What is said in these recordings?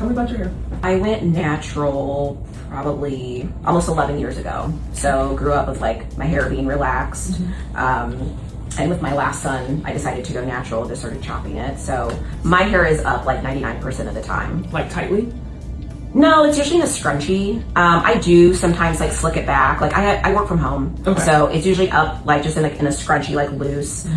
Tell me about your hair. I went natural probably almost 11 years ago. So grew up with like my hair being relaxed. And with my last son, I decided to go natural, just started chopping it. So my hair is up like 99% of the time. Like tightly? No, it's usually in a scrunchie. I do sometimes like slick it back. Like I work from home. Okay. So it's usually up like just in a scrunchie, like loose.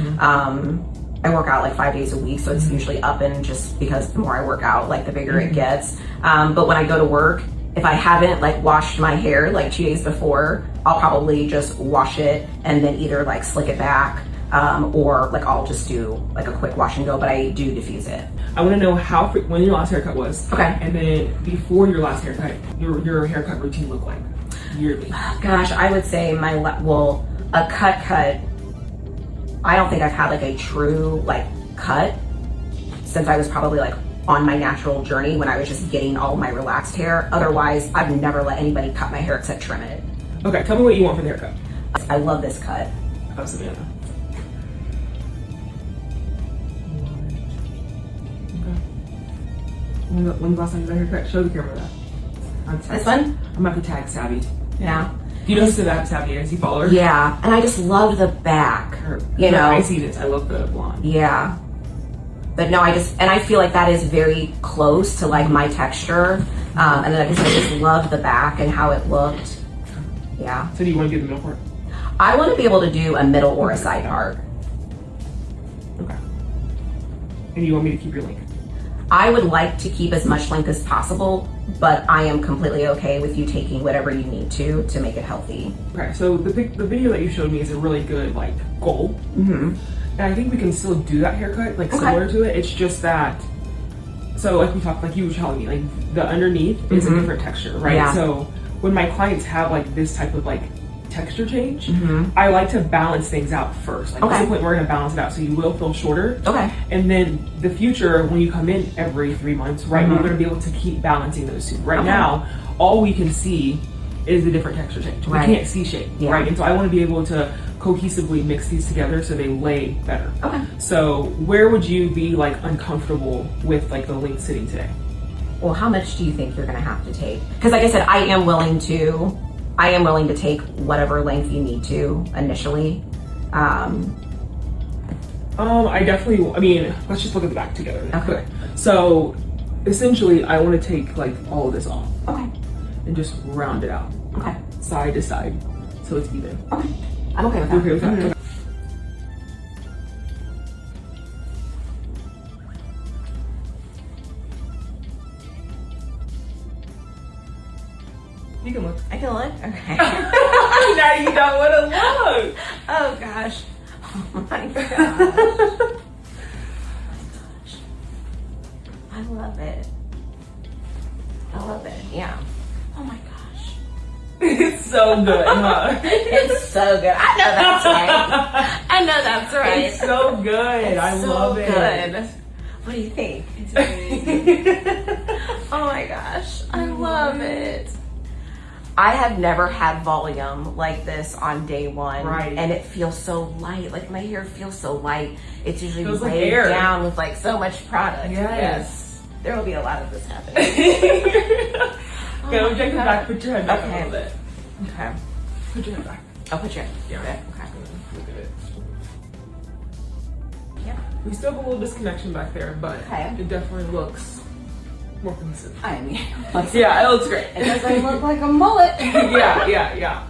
I work out like 5 days a week, so it's usually up, and just because the more I work out, like the bigger it gets. But when I go to work, if I haven't like washed my hair like 2 days before, I'll probably just wash it and then either like slick it back, or like I'll just do like a quick wash and go, but I do diffuse it. I want to know when your last haircut was. Okay. And then before your last haircut, your haircut routine looked like yearly. Gosh, I would say a cut. I don't think I've had like a true like cut since I was probably like on my natural journey when I was just getting all my relaxed hair. Otherwise, I've never let anybody cut my hair except trim it. Okay, tell me what you want for the haircut. I love this cut. Oh, Savannah. When's the last time you got a haircut? Show the camera that. This one? I'm about to tag Savvy. Yeah. Do you know who Savvy is? You follow her? Yeah, and I just love the back. You know? I see this. I love the blonde. Yeah. But no, I feel like that is very close to like my texture. And then I just love the back and how it looked. Yeah. So do you want to do the middle part? I want to be able to do a middle or a side part. Okay. And you want me to keep your length? I would like to keep as much length as possible, but I am completely okay with you taking whatever you need to make it healthy. Okay, so the video that you showed me is a really good like goal. And I think we can still do that haircut, like similar to it. It's just that, so like we talked, like you were telling me, like the underneath is a different texture, right? Yeah. So when my clients have like this type of like texture change, I like to balance things out first. Like what's the point we're gonna balance it out so you will feel shorter. Okay. And then the future, when you come in every 3 months, right, we're gonna be able to keep balancing those two. Right now, all we can see is the different texture change. We can't see shape, right? And so I wanna be able to cohesively mix these together so they lay better. Okay. So where would you be like uncomfortable with like the length sitting today? Well, how much do you think you're gonna have to take? Because like I said, I am willing to take whatever length you need to initially. I mean, let's just look at the back together. Okay. So essentially I want to take like all of this off. Okay. And just round it out. Okay. Side to side. So it's even. Okay. I'm okay with that. Okay with that? Okay. You can look. I can look? Okay. Now you don't want to look. Oh gosh. Oh my gosh. I love it. I love it. Yeah. Oh my gosh. It's so good, huh? It's so good. I know that's right. I know that's right. It's so good. I love it. Good. What do you think? It's amazing. Oh my gosh. I love it. I have never had volume like this on day one. Right. And it feels so light. Like my hair feels so light. It's usually feels laid like down with like so much product. Yes. There will be a lot of this happening. Go check it back. Put your head back a little bit. Okay. Put your head back. I'll put your head. Yeah. Okay. Look at it. Yeah. We still have a little disconnection back there, but it definitely looks more consistent. I mean, yeah, it looks great. It doesn't look like a mullet. yeah.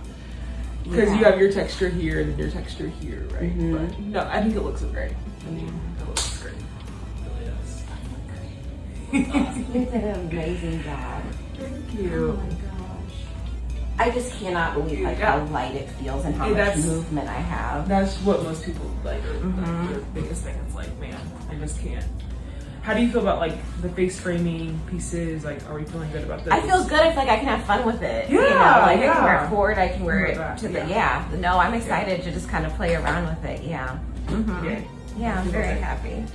Because you have your texture here and then your texture here, right? But no, I think it looks great. It looks great. It really does. You did an amazing job. Thank you. Oh my gosh. I just cannot believe like how light it feels and how much movement I have. That's what most people like. Their biggest thing. It's like, man, I just can't. How do you feel about like the face framing pieces? Like, are we feeling good about this? I feel good. I feel like I can have fun with it. Yeah, you know, like I can wear it forward. I can wear it back, to the No, I'm excited to just kind of play around with it. Yeah. Yeah. Yeah, I'm very happy.